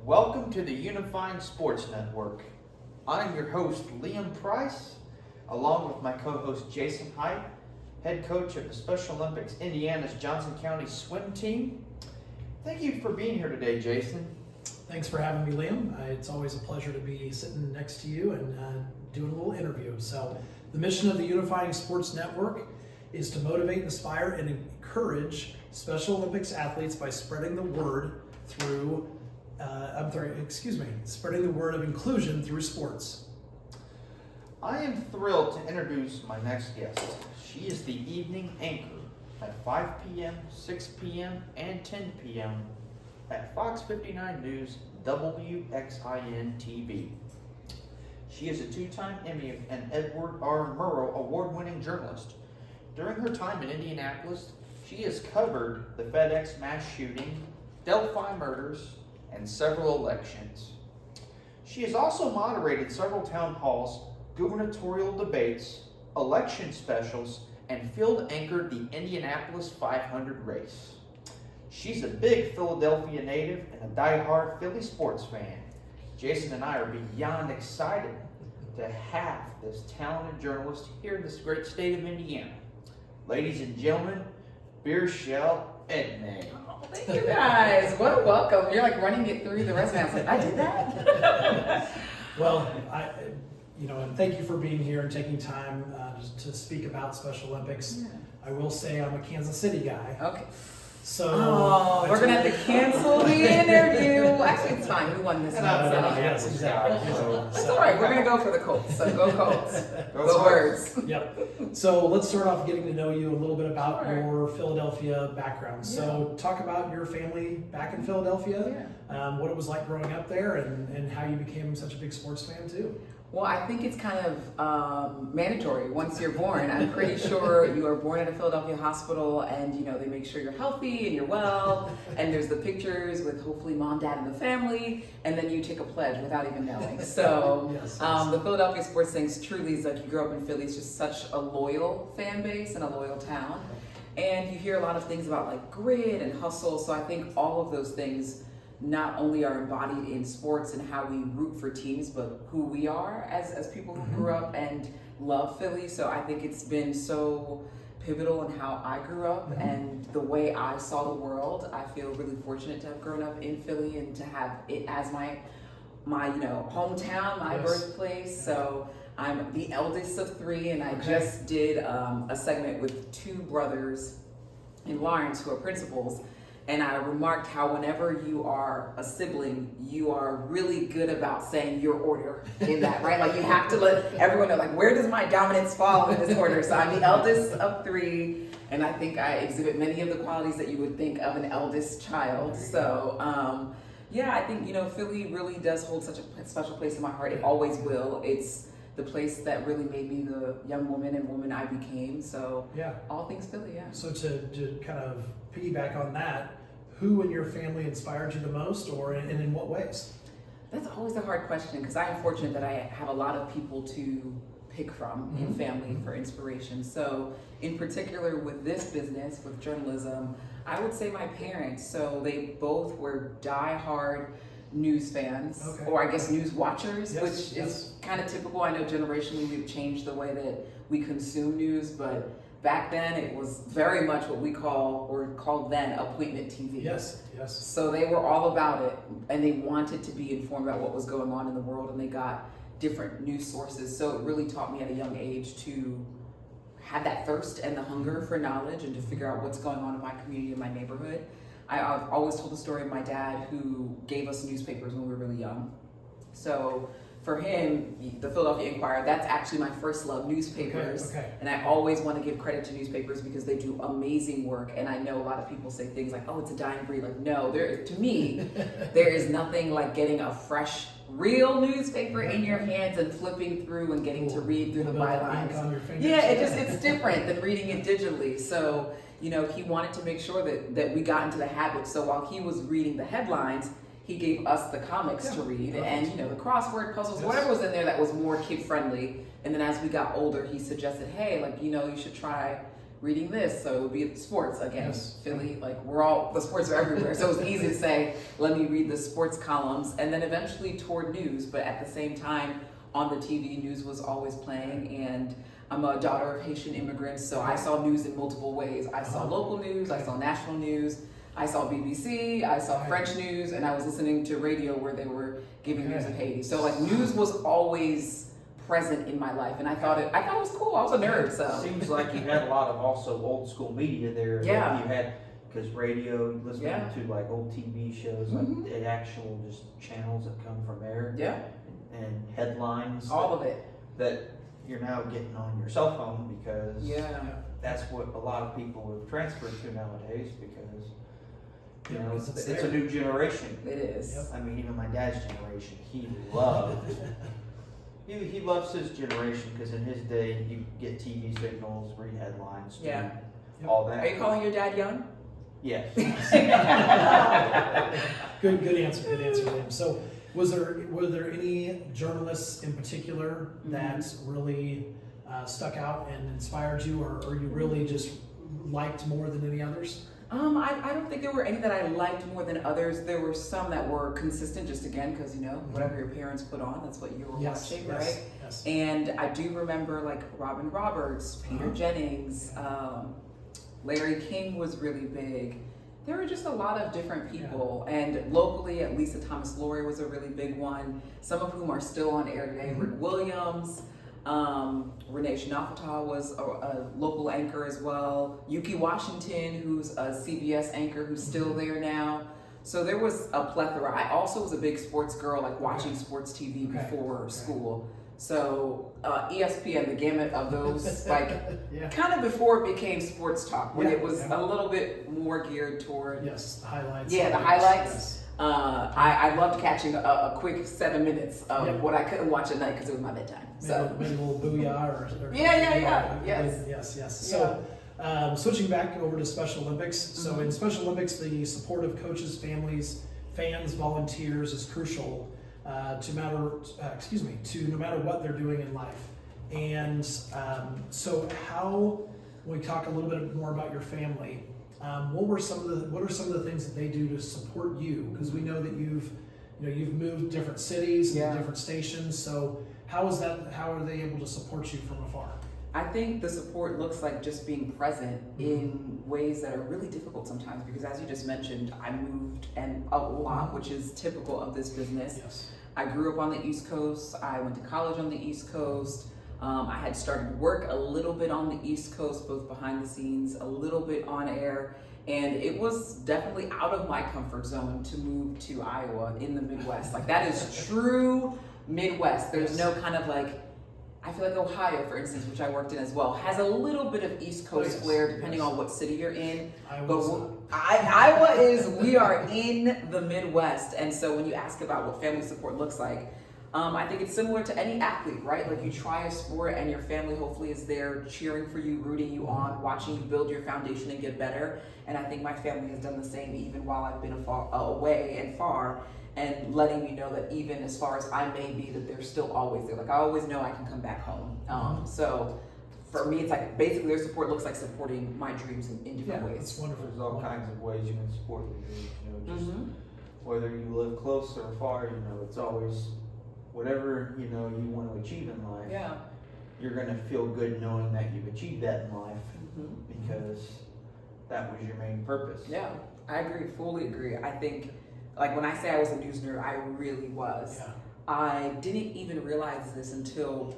Welcome to the Unifying Sports Network. I'm your host, Liam Price, along with my co-host, Jason Hite, head coach of the Special Olympics Indiana's Johnson County swim team. Thank you for being here today, Jason. Thanks for having me, Liam. It's always a pleasure to be sitting next to you and doing a little interview. So the mission of the Unifying Sports Network is to motivate, inspire, and encourage Special Olympics athletes by spreading the word through spreading the word of inclusion through sports. I am thrilled to introduce my next guest. She is the evening anchor at 5 p.m., 6 p.m., and 10 p.m. at Fox 59 News WXIN TV. She is a two-time Emmy and Edward R. Murrow award-winning journalist. During her time in Indianapolis, she has covered the FedEx mass shooting, Delphi murders, and several elections. She has also moderated several town halls, gubernatorial debates, election specials, and field anchored the Indianapolis 500 race. She's a big Philadelphia native and a die-hard Philly sports fan. Jason and I are beyond excited to have this talented journalist here in this great state of Indiana. Ladies and gentlemen, Beairshelle Edme. Oh, thank you guys. What a welcome. You're like running it through the resume. I was like, I did that? Well, and thank you for being here and taking time to speak about Special Olympics. Yeah. I will say I'm a Kansas City guy. Okay. So we're going to have to cancel the interview. Actually, it's fine. We won this one. Yes, exactly. It's all right. We're going to go for the Colts. So go Colts. Go Birds. Yep. So let's start off getting to know you a little bit about Sure. your Philadelphia background. So talk about your family back in Philadelphia, what it was like growing up there, and how you became such a big sports fan too. Well, I think it's kind of mandatory once you're born. I'm pretty sure you are born at a Philadelphia hospital and, they make sure you're healthy and you're well. And there's the pictures with hopefully mom, dad, and the family. And then you take a pledge without even knowing. So Yes. the Philadelphia sports things truly is like you grew up in Philly. It's just such a loyal fan base and a loyal town. And you hear a lot of things about like grit and hustle. So I think all of those things not only are embodied in sports and how we root for teams, but who we are as people who grew up and love Philly. So I think it's been so pivotal in how I grew up and the way I saw the world. I feel really fortunate to have grown up in Philly and to have it as my hometown, my birthplace. So I'm the eldest of three, and I just did a segment with two brothers in Lawrence who are principals. And I remarked how whenever you are a sibling, you are really good about saying your order in that, right? Like you have to let everyone know, like, where does my dominance fall in this order? So I'm the eldest of three, and I think I exhibit many of the qualities that you would think of an eldest child. So, I think, Philly really does hold such a special place in my heart. It always will. It's the place that really made me the young woman and woman I became. So all things Philly, So to kind of piggyback on that, who in your family inspired you the most, and in what ways? That's always a hard question because I am fortunate that I have a lot of people to pick from in family for inspiration. So in particular with this business, with journalism, I would say my parents. So they both were diehard news fans, or I guess news watchers, which is kind of typical. I know generationally we've changed the way that we consume news, but back then it was very much what we called then appointment TV. Yes. So they were all about it, and they wanted to be informed about what was going on in the world, and they got different news sources. So it really taught me at a young age to have that thirst and the hunger for knowledge and to figure out what's going on in my community, in my neighborhood. I've always told the story of my dad who gave us newspapers when we were really young. So for him, the Philadelphia Inquirer, that's actually my first love, newspapers. And I always want to give credit to newspapers because they do amazing work. And I know a lot of people say things like, oh, it's a dying breed. Like, no, to me, there is nothing like getting a fresh, real newspaper in your hands and flipping through and getting to read through the bylines. It's different than reading it digitally. So, he wanted to make sure that we got into the habit. So while he was reading the headlines, he gave us the comics to read and, the crossword puzzles, whatever was in there that was more kid friendly. And then as we got older, he suggested, hey, you should try reading this, so it would be sports again. Yes. Philly, like the sports are everywhere, so it was easy to say, let me read the sports columns, and then eventually toward news. But at the same time, on the TV, news was always playing, and I'm a daughter of Haitian immigrants, so I saw news in multiple ways. I saw local news, I saw national news, I saw BBC, I saw French news, and I was listening to radio where they were giving news of Haiti. So like news was always present in my life, and I thought it was cool. I was a nerd, so. Seems like you had a lot of also old school media there. Yeah. Like you had, because radio, listening Yeah. to like old TV shows, like the actual just channels that come from there. Yeah, And headlines. all of it. That you're now getting on your cell phone because Yeah. that's what a lot of people have transferred to nowadays because, you Yeah, know, because it's it's a there. new generation. It is. Yep. I mean, even my dad's generation, he loved. He loves his generation because in his day you get TV signals, read headlines, do Yeah. all that. Are you calling your dad young? Yes. Good answer, Liam. So, were there any journalists in particular that really stuck out and inspired you, or you really just liked more than any others? I don't think there were any that I liked more than others. There were some that were consistent, just again, because whatever your parents put on, that's what you were watching, right? Yes. And I do remember like Robin Roberts, Peter Jennings, Larry King was really big. There were just a lot of different people, and locally, at Lisa Thomas Laurie was a really big one. Some of whom are still on air today. Rick Williams. Renee Shinafata was a local anchor as well. Yuki Washington, who's a CBS anchor who's still there now. So there was a plethora. I also was a big sports girl, like watching sports TV before school. So ESPN, the gamut of those, like kind of before it became sports talk, when it was a little bit more geared toward the highlights. Yeah, the highlights. Yes. I loved catching a quick 7 minutes of what I couldn't watch at night because it was my bedtime. So Maybe a little booyah or yes. So switching back over to Special Olympics. So in Special Olympics, the support of coaches, families, fans, volunteers is crucial to no matter what they're doing in life. And so when we talk a little bit more about your family, what are some of the things that they do to support you? Because we know that you've moved different cities and different stations. So how are they able to support you from afar? I think the support looks like just being present in ways that are really difficult sometimes, because as you just mentioned, I moved and a lot, which is typical of this business. Yes. I grew up on the East Coast. I went to college on the East Coast. I had started work a little bit on the East Coast, both behind the scenes, a little bit on air, and it was definitely out of my comfort zone to move to Iowa in the Midwest. Like, that is true Midwest. There's no kind of like, I feel like Ohio, for instance, which I worked in as well, has a little bit of East Coast flair depending on what city you're in. Iowa we are in the Midwest, and so when you ask about what family support looks like, I think it's similar to any athlete, right? Like, you try a sport and your family hopefully is there cheering for you, rooting you on, watching you build your foundation and get better. And I think my family has done the same even while I've been away and far, and letting me know that even as far as I may be, that they're still always there. Like, I always know I can come back home. So for me, it's like basically their support looks like supporting my dreams in different ways. It's wonderful. There's all kinds of ways you can support your dreams, just whether you live close or far, it's always whatever, you want to achieve in life. Yeah. You're going to feel good knowing that you've achieved that in life because that was your main purpose. Yeah, I agree, fully agree. I think, like, when I say I was a news nerd, I really was. Yeah. I didn't even realize this until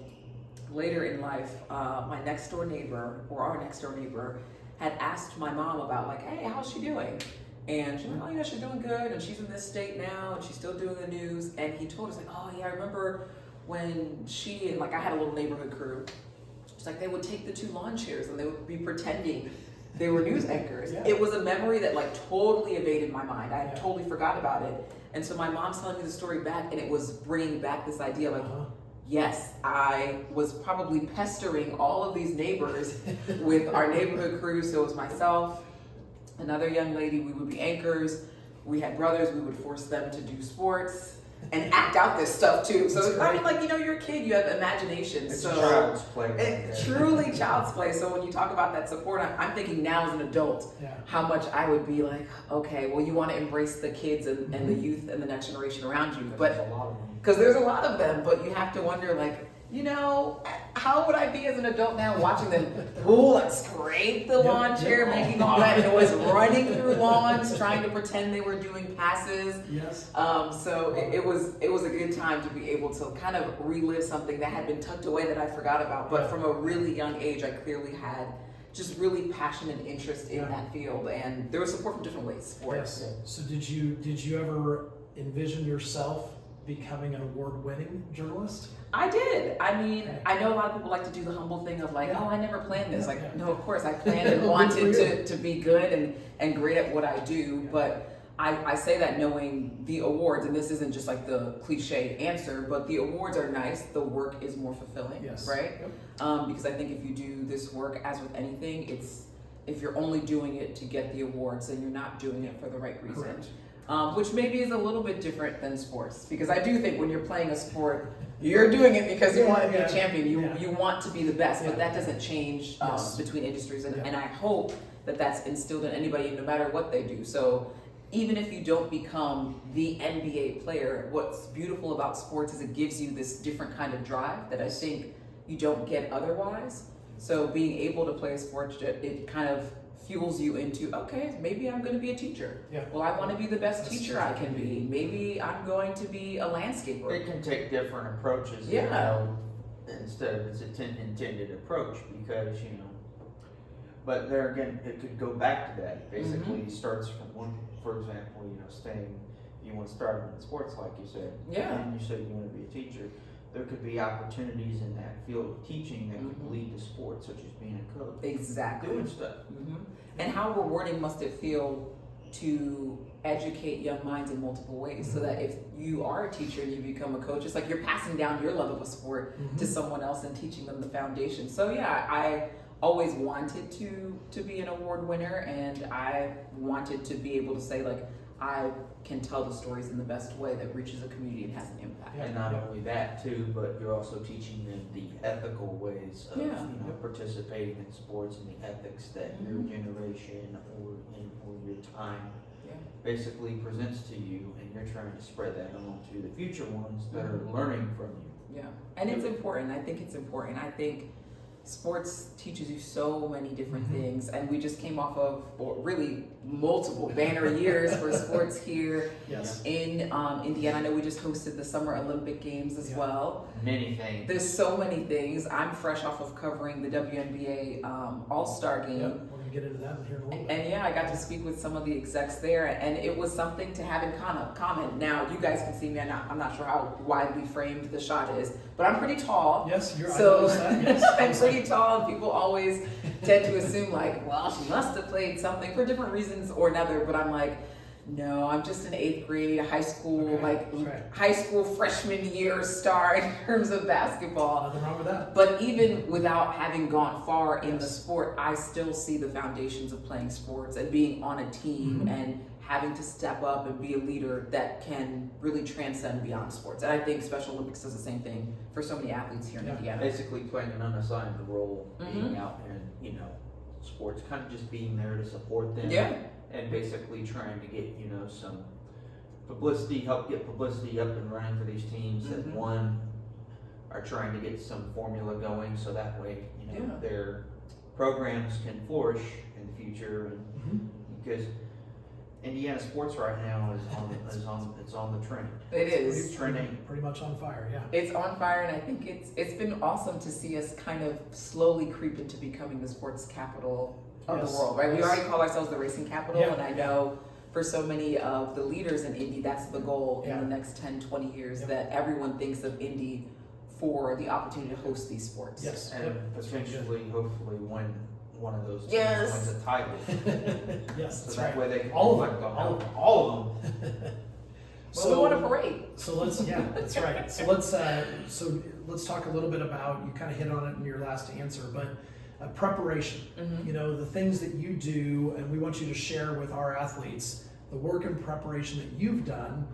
later in life. My next door neighbor, or our next door neighbor, had asked my mom about, like, hey, how's she doing? And she's like, oh, she's doing good, and she's in this state now, and she's still doing the news. And he told us, like, oh yeah, I remember when she and, like, I had a little neighborhood crew. It's like they would take the 2 lawn chairs and they would be pretending they were news anchors. Yeah. It was a memory that, like, totally evaded my mind. I had totally forgot about it. And so my mom's telling me the story back, and it was bringing back this idea, like, yes, I was probably pestering all of these neighbors with our neighborhood crew. So it was myself, another young lady, we would be anchors. We had brothers, we would force them to do sports. and act out this stuff too. So That's it's kind of great. like, you're a kid, you have imagination. It's so child's play. right there. truly child's play. So when you talk about that support, I'm thinking now as an adult, Yeah. how much I would be like, okay, well, you want to embrace the kids and the Mhm. youth and the next generation around you, There's but a lot of them. because there's a lot of them, but you have to wonder, like, how would I be as an adult now watching them pull and scrape the Yep, lawn chair, yep. making all that noise, running through lawns, trying to pretend they were doing passes. Yes. So it was a good time to be able to kind of relive something that had been tucked away that I forgot about. But Yeah. from a really young age, I clearly had just really passion and interest in Yeah. that field, and there was support from different ways for it. Yes. So did you ever envision yourself becoming an award-winning journalist? I did. I mean, Okay. I know a lot of people like to do the humble thing of like, Yeah. oh, I never planned this. Yeah, Like, yeah. no, of course I planned and Good wanted for you. to be good and great at what I do. Yeah. But I say that knowing the awards, and this isn't just like the cliche answer, but the awards are nice. The work is more fulfilling, Yes. right? Yep. Because I think if you do this work, as with anything, if you're only doing it to get the awards, then you're not doing it for the right reason. Correct. Which maybe is a little bit different than sports, because I do think when you're playing a sport, you're doing it because you want to be Yeah, a champion. yeah. You want to be the best, Yeah. but that doesn't change Yes. between industries. And, Yeah. and I hope that that's instilled in anybody, no matter what they do. So even if you don't become the NBA player, what's beautiful about sports is it gives you this different kind of drive that I think you don't get otherwise. So being able to play a sport, it kind of fuels you into, okay, maybe I'm going to be a teacher. Yeah. Well, I want to be the best That's teacher true. I can be. Maybe I'm going to be a landscaper. It can take different approaches, Yeah. instead of its intended approach, because, but there again, it could go back to that. Basically, it starts from one, for example, staying, if you want to start in sports, like you said, Yeah. and you said you want to be a teacher, there could be opportunities in that field of teaching that could Mhm. lead to sports, such as being a coach, Exactly. doing stuff. hmm And how rewarding must it feel to educate young minds in multiple ways, so that if you are a teacher and you become a coach, it's like you're passing down your love of a sport to Mhm. someone else and teaching them the foundation. So yeah, I always wanted to be an award winner, and I wanted to be able to say, like, I can tell the stories in the best way that reaches a community and has an impact. Yeah. And not only that too, but you're also teaching them the ethical ways of Yeah. participating in sports and the ethics that your Mhm. generation or your time Yeah. basically presents to you, and you're trying to spread that on to the future ones that are Mhm. learning from you. Yeah, and it's important. I think it's important. I think sports teaches you so many different Mhm. things, and we just came off of really multiple banner years for sports here Yes. in Indiana. I know we just hosted the Summer Olympic Games as Yeah. well. Many things. There's so many things. I'm fresh off of covering the WNBA All-Star Game. Yep. We're gonna get into that here in a little bit. And yeah, I got to speak with some of the execs there, and it was something to have in common. Now, you guys can see me. I'm not sure how widely framed the shot is, but I'm pretty tall. Yes, I So noticed that. Yes. I'm pretty tall, and people always tend to assume, like, well, she must have played something for different reasons or another. But I'm like, no, I'm just an 8th grade, high school, Okay, that's right. high school freshman year star in terms of basketball. Nothing wrong with that. But even without having gone far in the Yes. sport, I still see the foundations of playing sports and being on a team Mhm. and having to step up and be a leader that can really transcend beyond sports. And I think Special Olympics does the same thing for so many athletes here in Yeah. Indiana. Basically playing an unassigned role, being Mhm. out in, sports, kind of just being there to support them. Yeah. And basically trying to get, some publicity, help get publicity up and running for these teams that, Mhm. one, are trying to get some formula going, so that way, Yeah. their programs can flourish in the future. And Mhm. because Indiana sports right now is on the trend. It is. It's trending. Pretty much on fire. Yeah. It's on fire, and I think it's been awesome to see us kind of slowly creep into becoming the sports capital of Yes. the world, right? We Yes. already call ourselves the racing capital, Yeah. and I know for so many of the leaders in Indy, that's the goal Yeah. in the next 10, 20 years, Yep. that everyone thinks of Indy for the opportunity to host these sports. Yes. And Yep. That's really good. potentially, hopefully, win one of those teams Yes. wins a title. Yes, So that's that right. way they can All of reflect them. on all of them. Well, we want a parade. So let's, yeah, that's right. So let's talk a little bit about, you kind of hit on it in your last answer, but preparation. Mhm. The things that you do, and we want you to share with our athletes the work and preparation that you've done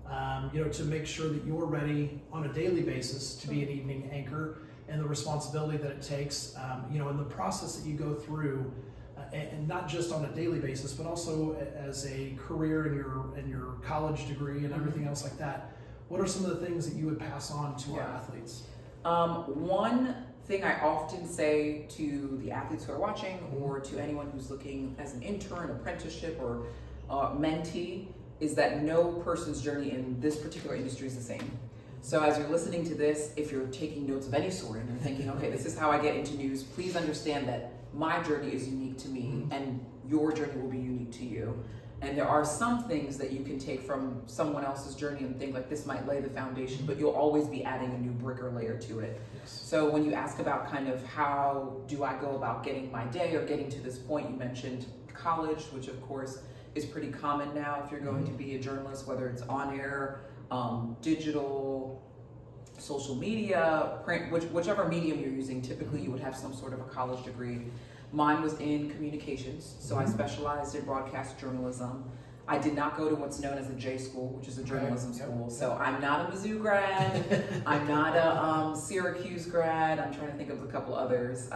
to make sure that you're ready on a daily basis to be an evening anchor, and the responsibility that it takes, in the process that you go through, and not just on a daily basis, but also as a career in your college degree and everything else like that. What are some of the things that you would pass on to our athletes? One thing I often say to the athletes who are watching, or to anyone who's looking as an intern, apprenticeship, or mentee, is that no person's journey in this particular industry is the same. So as you're listening to this, if you're taking notes of any sort and you're thinking, okay, this is how I get into news, please understand that my journey is unique to me and your journey will be unique to you. And there are some things that you can take from someone else's journey and think like this might lay the foundation, but you'll always be adding a new brick or layer to it. Yes. So when you ask about kind of how do I go about getting my day or getting to this point, you mentioned college, which of course is pretty common now if you're going to be a journalist, whether it's on air, digital, social media, print, whichever medium you're using, typically you would have some sort of a college degree. Mine was in communications, so I specialized in broadcast journalism. I did not go to what's known as a J school, which is a journalism school. So I'm not a Mizzou grad, I'm not a Syracuse grad, I'm trying to think of a couple others.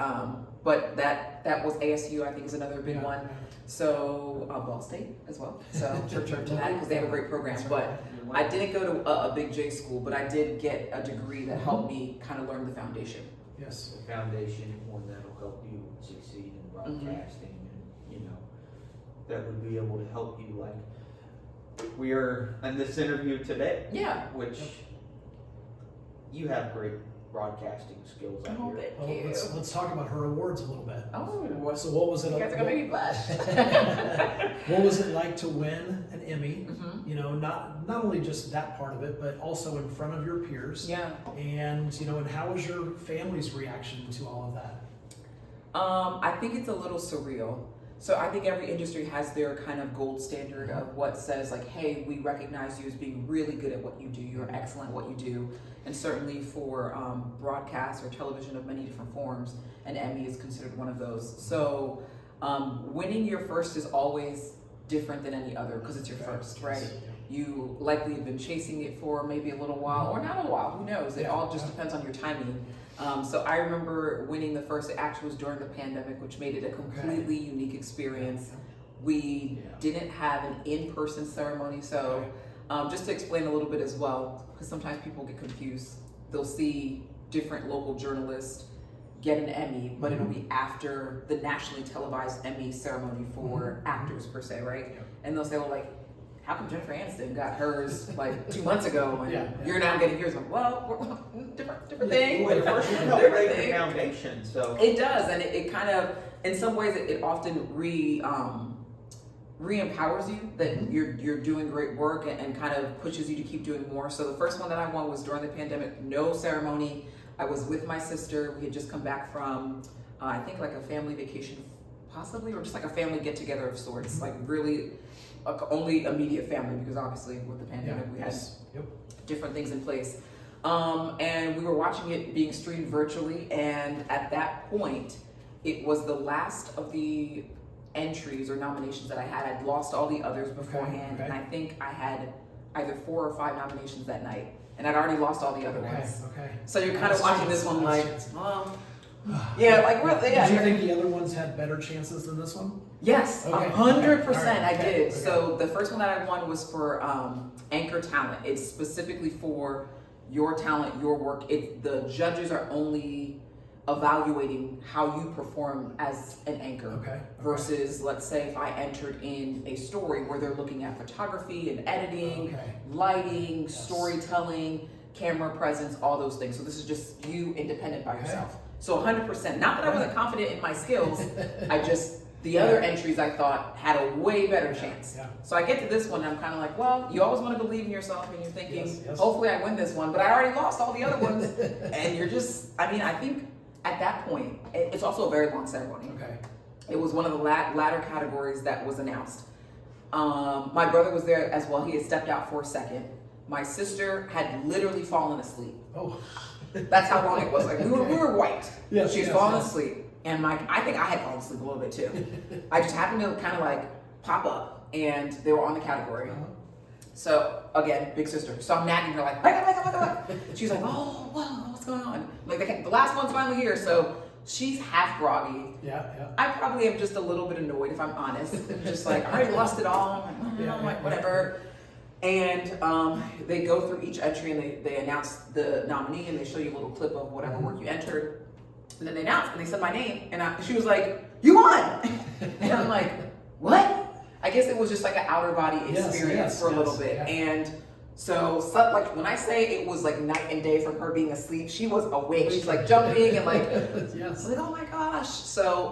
But that was ASU, I think is another big one. So Ball State as well, so chirp to that, because they have a great program. But I didn't go to a big J school, but I did get a degree that helped me kind of learn the foundation. Yes. The foundation, one that'll help you succeed in broadcasting, and that would be able to help you. Like we are in this interview today, which you have great broadcasting skills. Oh, thank you. Let's talk about her awards a little bit. Oh, so what was it? You guys are gonna make me blush. What was it like to win an Emmy? Not only just that part of it, but also in front of your peers. Yeah. And and how was your family's reaction to all of that? I think it's a little surreal. So I think every industry has their kind of gold standard of what says like, hey, we recognize you as being really good at what you do. You're excellent at what you do. And certainly for broadcast or television of many different forms, an Emmy is considered one of those. So winning your first is always different than any other because it's your first, right? You likely have been chasing it for maybe a little while or not a while, who knows? It all just depends on your timing. So I remember winning the first, it actually was during the pandemic, which made it a completely unique experience. We didn't have an in-person ceremony, so just to explain a little bit as well, because sometimes people get confused. They'll see different local journalists get an Emmy, but it'll be after the nationally televised Emmy ceremony for actors per se, right? And they'll say, well, like, how come Jennifer Aniston got hers like 2 months ago and you're now getting yours? Like, well, different thing. Well, first you help lay the foundation, so it does, and it kind of, in some ways, it often re-empowers you that you're doing great work and kind of pushes you to keep doing more. So the first one that I won was during the pandemic, no ceremony. I was with my sister. We had just come back from, I think like a family vacation, possibly, or just like a family get together of sorts, like really only immediate family, because obviously with the pandemic we had different things in place. And we were watching it being streamed virtually, and at that point, it was the last of the entries or nominations that I had. I'd lost all the others beforehand, and I think I had either 4 or 5 nominations that night, and I'd already lost all the other ones. So you're kind of watching this one like, Did you think the other ones had better chances than this one? Yes, 100% I did. So the first one that I won was for anchor talent. It's specifically for your talent, your work. The judges are only evaluating how you perform as an anchor versus, let's say, if I entered in a story where they're looking at photography and editing, lighting, storytelling, camera presence, all those things. So this is just you independent by yourself. So 100%. Not that I wasn't confident in my skills, the other entries I thought had a way better chance. So I get to this one and I'm kind of like, well, you always want to believe in yourself and you're thinking, hopefully I win this one, but I already lost all the other ones. And you're just, I think at that point, it's also a very long ceremony. It was one of the latter categories that was announced. My brother was there as well. He had stepped out for a second. My sister had literally fallen asleep. That's how long it was. Like we were white. She was falling asleep. And I think I had fallen asleep a little bit too. I just happened to kind of like pop up and they were on the category. So again, big sister. So I'm nagging her like, wake up. She's like, oh, whoa, what's going on? Like the last one's finally here, so she's half groggy. Yeah. I probably am just a little bit annoyed if I'm honest. Just like, I already lost it all. I'm like, whatever. And they go through each entry and they announce the nominee and they show you a little clip of whatever work you entered. And then they announced and they said my name and she was like, you won! And I'm like, what? I guess it was just like an outer body experience for a little bit. Yeah. And so like when I say it was like night and day from her being asleep, she was awake. She's like jumping and like, I was like, oh my gosh. So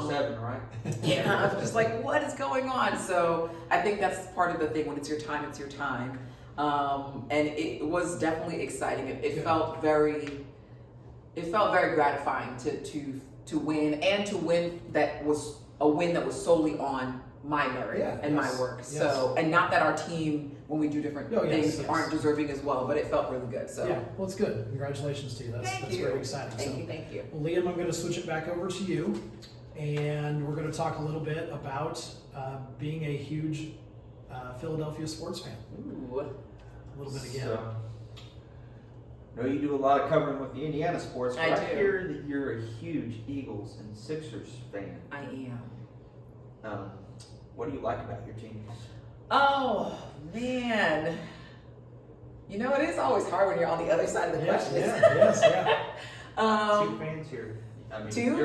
7, right? yeah, I was just like, what is going on? So I think that's part of the thing. When it's your time, it's your time. And it was definitely exciting. It felt very gratifying to win, and to win that was a win that was solely on my merit and my work. So, and not that our team, when we do different things, aren't deserving as well, but it felt really good. So yeah, well, it's good. Congratulations to you. That's very exciting. Thank you. Well, Liam, I'm going to switch it back over to you, and we're going to talk a little bit about being a huge Philadelphia sports fan. Ooh. A little bit again. So, I know you do a lot of covering with the Indiana sports, but I do. hear that you're a huge Eagles and Sixers fan. I am. What do you like about your teams? Oh man, you know it is always hard when you're on the other side of the question. Two fans here. I mean, Two?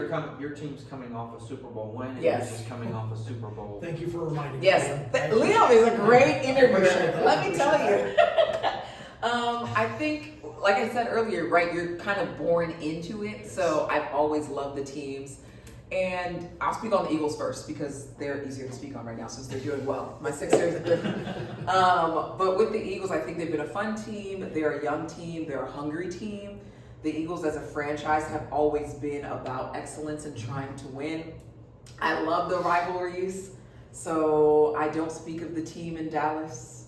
Your team's coming off a Super Bowl win, and Yes. yours is coming off a Super Bowl. Thank you for reminding me. Yes, Liam is a great interviewer. Let me tell you. I think, like I said earlier, right, you're kind of born into it. So I've always loved the teams. And I'll speak on the Eagles first because they're easier to speak on right now since they're doing well. My Sixers are different. But with the Eagles, I think they've been a fun team. They're a young team. They're a hungry team. The Eagles as a franchise have always been about excellence and trying to win. I love the rivalries. So I don't speak of the team in Dallas.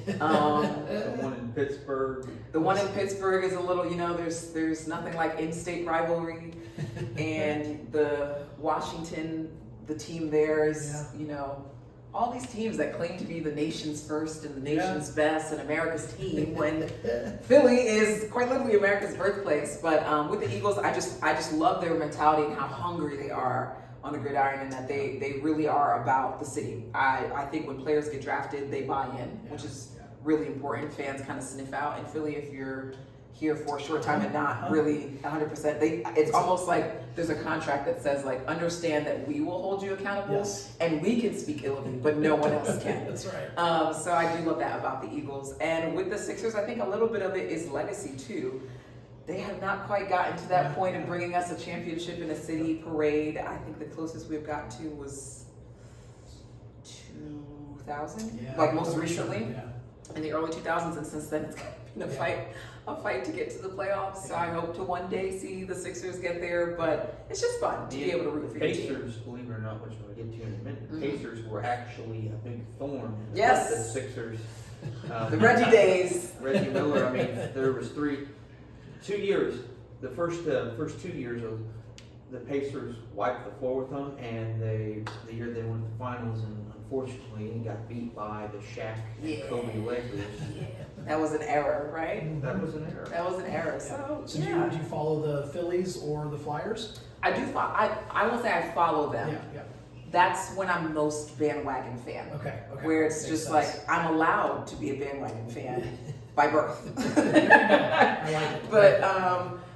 The one in Pittsburgh. The one in Pittsburgh is a little, there's nothing like in-state rivalry. And the Washington, the team there is, all these teams that claim to be the nation's first and the nation's best and America's team, when Philly is quite literally America's birthplace. But with the Eagles, I just love their mentality and how hungry they are on the gridiron, and that they really are about the city. I think when players get drafted, they buy in, which is really important. Fans kind of sniff out. In Philly, if you're here for a short time and not really 100%, it's almost like there's a contract that says like, understand that we will hold you accountable and we can speak ill of you, but no one else can. That's right. So I do love that about the Eagles. And with the Sixers, I think a little bit of it is legacy too. They have not quite gotten to that point of bringing us a championship in a city parade. I think the closest we've gotten to was 2000, like most recently, in the early 2000s, and since then it's been a fight to get to the playoffs. So I hope to one day see the Sixers get there, but it's just fun to be able to root for your team. Pacers, believe it or not, which we'll get to in a minute, the Pacers were actually a big thorn. Yes. The Sixers. The Reggie days. Reggie Miller, I mean, there was 2 years, the first 2 years of the Pacers wiped the floor with them, and the year they went to the finals, and unfortunately he got beat by the Shaq and Kobe Lakers. That was an error, right? That was an error. That was an error. So do you follow the Phillies or the Flyers? I do. I won't say I follow them. Yeah. That's when I'm most bandwagon fan. Okay. Where it's just sense. like I'm allowed to be a bandwagon fan by birth. I like it. But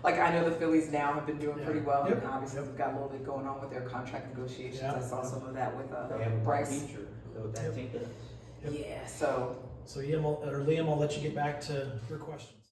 like I know the Phillies now have been doing pretty well, Yep. and obviously they've got a little bit going on with their contract negotiations. Yeah. I saw some of that with They have a Bryce. future, though, that team does. Yeah. So So Liam, I'll let you get back to your questions.